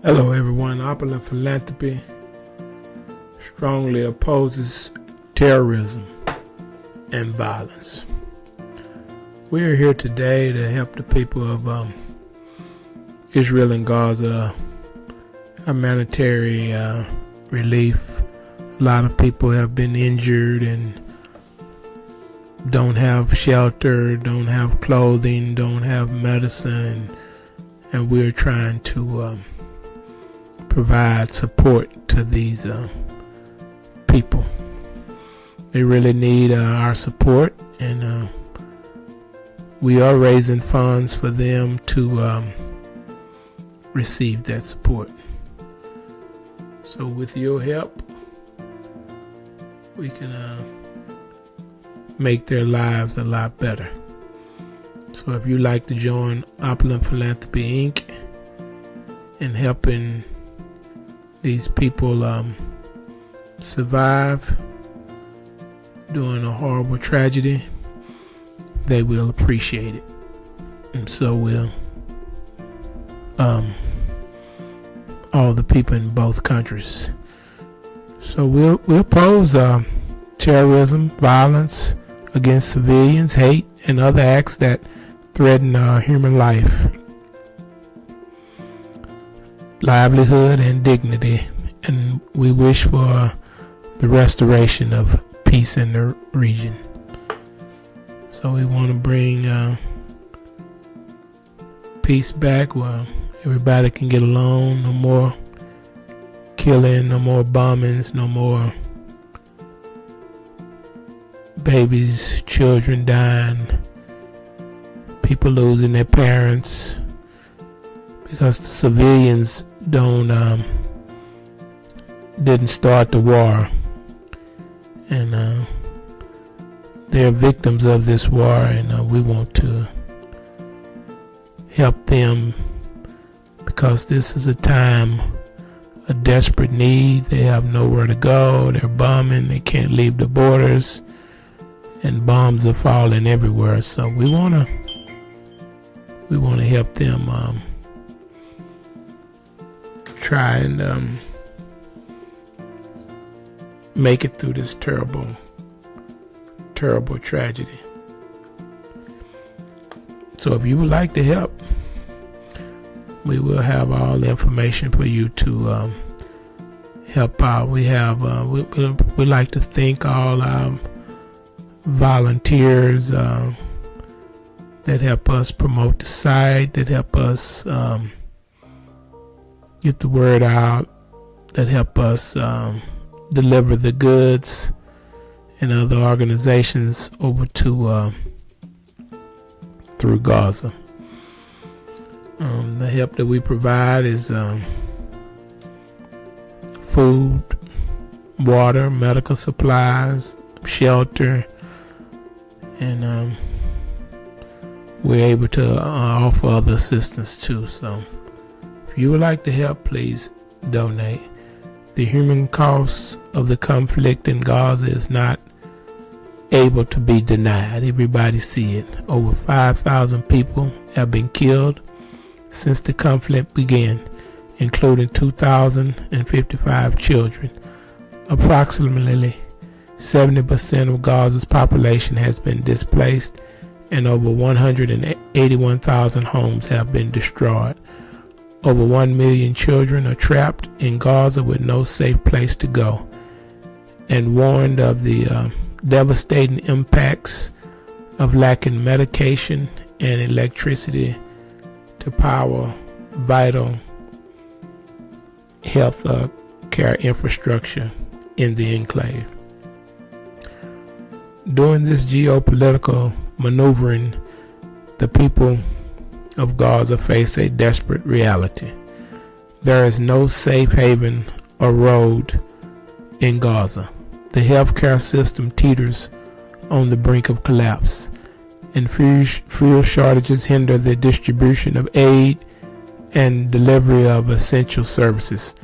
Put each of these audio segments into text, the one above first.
Hello everyone, Opulent Philanthropy strongly opposes terrorism and violence. We are here today to help the people of Israel and Gaza, humanitarian relief. A lot of people have been injured and don't have shelter, don't have clothing, don't have medicine, and we're trying to provide support to these people. They really need our support, and we are raising funds for them to receive that support. So with your help, we can make their lives a lot better. So if you'd like to join Opulent Philanthropy Inc. in helping these people survive during a horrible tragedy, they will appreciate it, and so will all the people in both countries. So we'll oppose terrorism, violence against civilians, hate, and other acts that threaten human life, livelihood, and dignity, and we wish for the restoration of peace in the region. So we want to bring peace back where everybody can get along. No more killing, no more bombings, no more babies, children dying, people losing their parents because the civilians didn't start the war, and they're victims of this war, and we want to help them because this is a time of desperate need. They have nowhere to go, they're bombing, they can't leave the borders, and bombs are falling everywhere. So we want to help them try and make it through this terrible tragedy. So if you would like to help, we will have all the information for you to help out. We have we like to thank all our volunteers that help us promote the site, that help us get the word out, that help us deliver the goods and other organizations over to through Gaza. The help that we provide is food, water, medical supplies, shelter, and we're able to offer other assistance too. So if you would like to help, please donate. The human cost of the conflict in Gaza is not able to be denied. Everybody see it. Over 5,000 people have been killed since the conflict began, including 2,055 children. Approximately 70% of Gaza's population has been displaced, and over 181,000 homes have been destroyed. Over 1 million children are trapped in Gaza with no safe place to go, and warned of the devastating impacts of lacking medication and electricity to power vital health care infrastructure in the enclave. During this geopolitical maneuvering, the people of Gaza face a desperate reality. There is no safe haven or road in Gaza. The healthcare system teeters on the brink of collapse, and fuel shortages hinder the distribution of aid and delivery of essential services.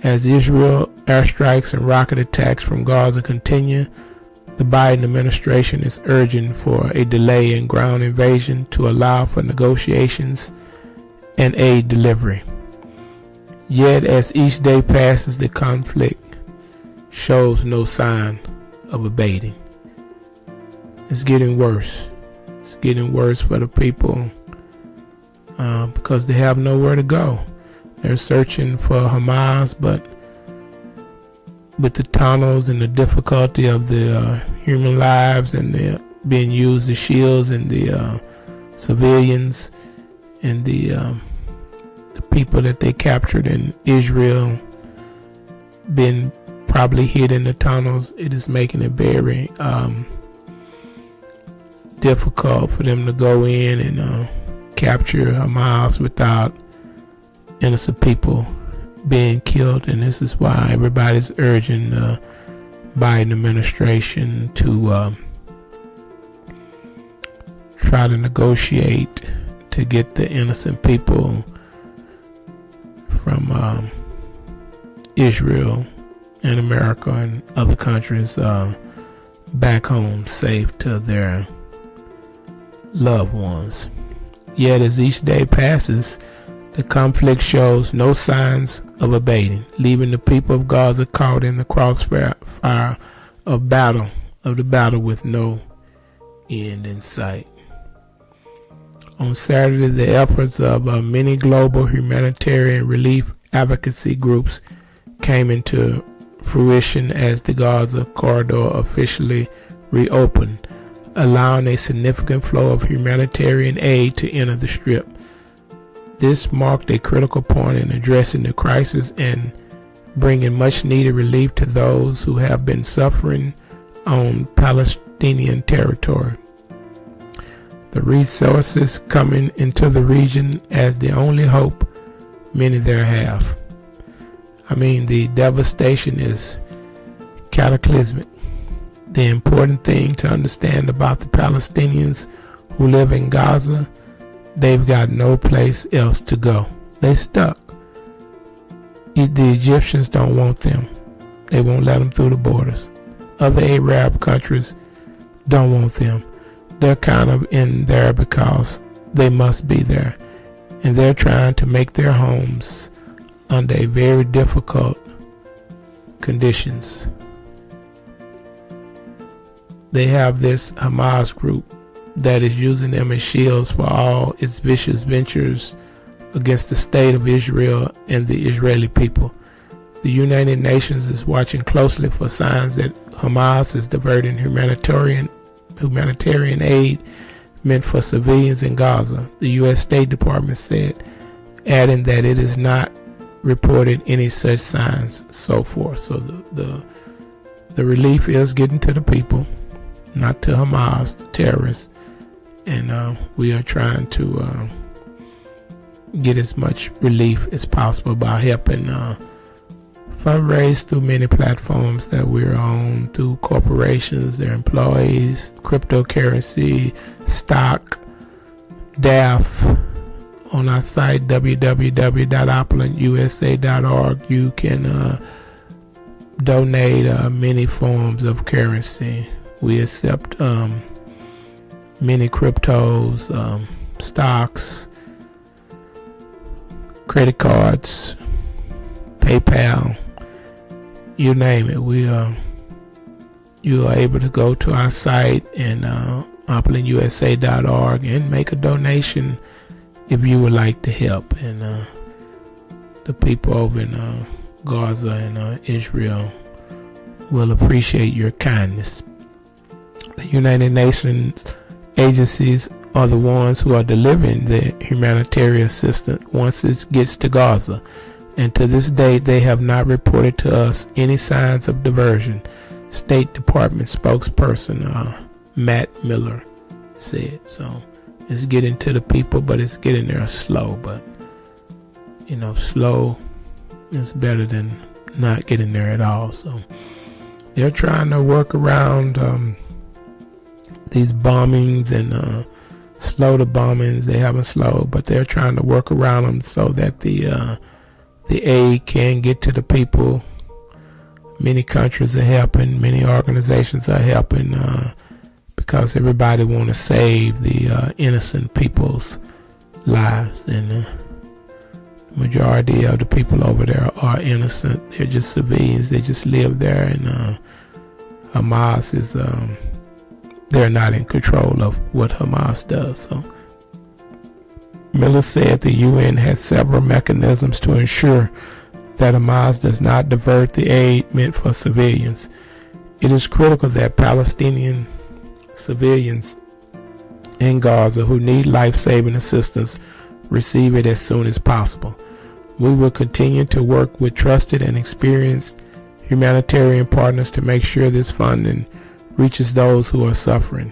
As Israel airstrikes and rocket attacks from Gaza continue, the Biden administration is urging for a delay in ground invasion to allow for negotiations and aid delivery. Yet as each day passes, the conflict shows no sign of abating. It's getting worse. It's getting worse for the people because they have nowhere to go. They're searching for Hamas, but with the tunnels and the difficulty of the human lives and the being used as shields and the civilians and the people that they captured in Israel been probably hid in the tunnels, it is making it very difficult for them to go in and capture Hamas without innocent people being killed. And this is why everybody's urging the Biden administration to try to negotiate to get the innocent people from Israel and America and other countries back home safe to their loved ones. Yet as each day passes, the conflict shows no signs of abating, leaving the people of Gaza caught in the crossfire of the battle with no end in sight. On Saturday, the efforts of many global humanitarian relief advocacy groups came into fruition as the Gaza corridor officially reopened, allowing a significant flow of humanitarian aid to enter the Strip. This marked a critical point in addressing the crisis and bringing much-needed relief to those who have been suffering on Palestinian territory. The resources coming into the region as the only hope many there have. I mean, the devastation is cataclysmic. The important thing to understand about the Palestinians who live in Gaza, they've got no place else to go. They stuck. The Egyptians don't want them. They won't let them through the borders. Other Arab countries don't want them. They're kind of in there because they must be there. And they're trying to make their homes under a very difficult conditions. They have this Hamas group that is using them as shields for all its vicious ventures against the state of Israel and the Israeli people. The United Nations is watching closely for signs that Hamas is diverting humanitarian aid meant for civilians in Gaza, the U.S. State Department said, adding that it has not reported any such signs so far. So the relief is getting to the people, not to Hamas, the terrorists, and we are trying to get as much relief as possible by helping fundraise through many platforms that we're on, through corporations, their employees, cryptocurrency, stock, DAF. On our site, www.opulentusa.org, you can donate many forms of currency. We accept many cryptos, stocks, credit cards, PayPal, you name it. You are able to go to our site and opulentusa.org and make a donation if you would like to help. And the people over in Gaza and Israel will appreciate your kindness. The United Nations agencies are the ones who are delivering the humanitarian assistance once it gets to Gaza. And to this day, they have not reported to us any signs of diversion, State Department spokesperson Matt Miller said. So it's getting to the people, but it's getting there slow. But, slow is better than not getting there at all. So they're trying to work around these bombings and slow the bombings. They haven't slowed, but they're trying to work around them so that the aid can get to the people. Many countries are helping, many organizations are helping because everybody want to save the innocent people's lives. And Majority of the people over there are innocent. They're just civilians. They just live there, and Hamas is they're not in control of what Hamas does. So Miller said the UN has several mechanisms to ensure that Hamas does not divert the aid meant for civilians. It is critical that Palestinian civilians in Gaza who need life-saving assistance receive it as soon as possible. We will continue to work with trusted and experienced humanitarian partners to make sure this funding reaches those who are suffering.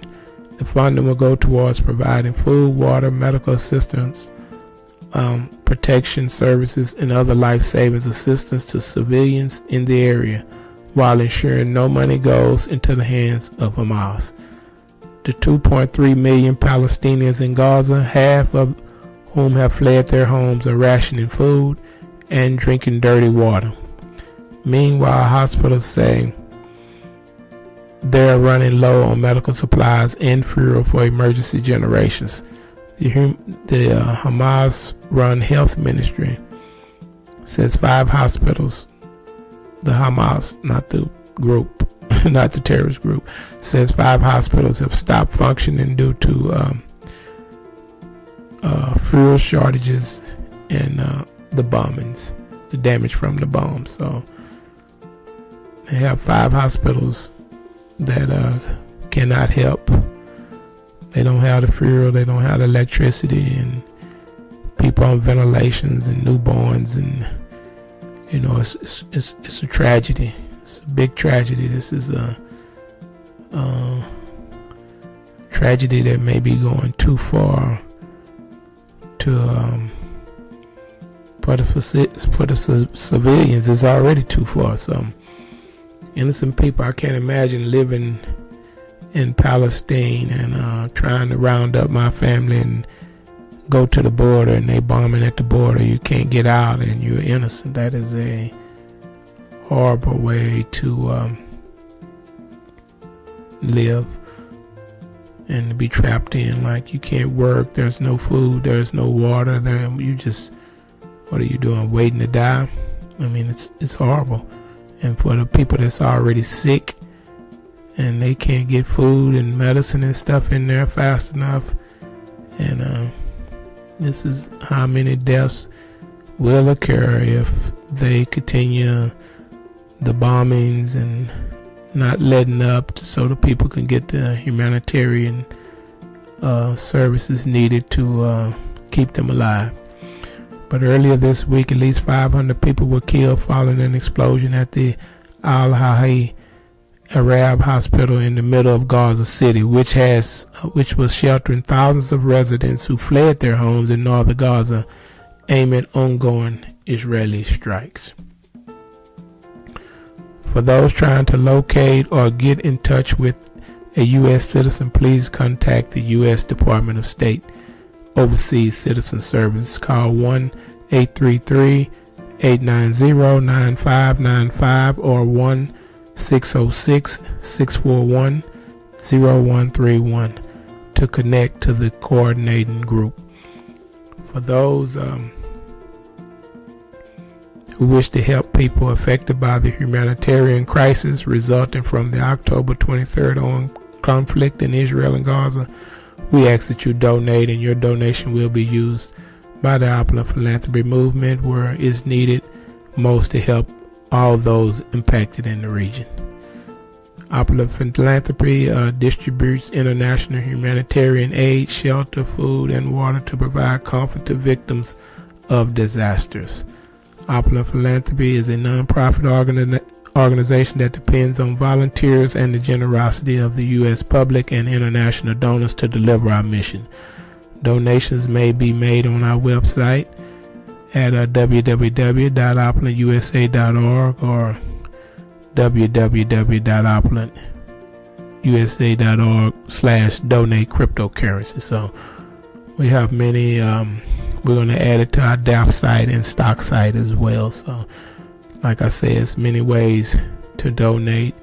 The funding will go towards providing food, water, medical assistance, protection services, and other life-saving assistance to civilians in the area, while ensuring no money goes into the hands of Hamas. The 2.3 million Palestinians in Gaza, half of whom have fled their homes, are rationing food and drinking dirty water. Meanwhile, hospitals say they're running low on medical supplies and fuel for emergency generations. The Hamas-run health ministry says 5 hospitals, the Hamas, not the group, not the terrorist group, says 5 hospitals have stopped functioning due to fuel shortages and the bombings, the damage from the bombs. So they have 5 hospitals that cannot help. They don't have the fuel, they don't have the electricity, and people on ventilations and newborns, and it's a tragedy. It's a big tragedy. This is a tragedy that may be going too far to for the civilians. It's already too far. So innocent people, I can't imagine living in Palestine and trying to round up my family and go to the border, and they bombing at the border. You can't get out and you're innocent. That is a horrible way to live and to be trapped in. Like, you can't work, there's no food, there's no water there. You just, what are you doing, waiting to die? I mean, it's horrible. And for the people that's already sick and they can't get food and medicine and stuff in there fast enough, and this is how many deaths will occur if they continue the bombings and not letting up so the people can get the humanitarian services needed to keep them alive. But earlier this week, at least 500 people were killed following an explosion at the Al-Hahi Arab hospital in the middle of Gaza City, which was sheltering thousands of residents who fled their homes in northern Gaza amid ongoing Israeli strikes. For those trying to locate or get in touch with a U.S. citizen, please contact the U.S. Department of State Overseas Citizen Service. Call 1-833-890-9595 or 1-606-641-0131 to connect to the coordinating group. For those who wish to help people affected by the humanitarian crisis resulting from the October 23rd on conflict in Israel and Gaza, we ask that you donate, and your donation will be used by the Opulent Philanthropy movement where it's needed most to help all those impacted in the region. Opulent Philanthropy distributes international humanitarian aid, shelter, food, and water to provide comfort to victims of disasters. Opulent Philanthropy is a non-profit organization that depends on volunteers and the generosity of the U.S. public and international donors to deliver our mission. Donations may be made on our website at www.opulentusa.org or www.opulentusa.org/donate cryptocurrency. So we have many, we're going to add it to our DAF site and stock site as well. So like I said, it's many ways to donate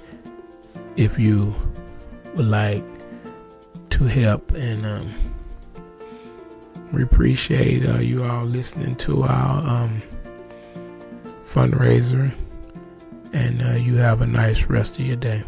if you would like to help and We appreciate you all listening to our fundraiser, and you have a nice rest of your day.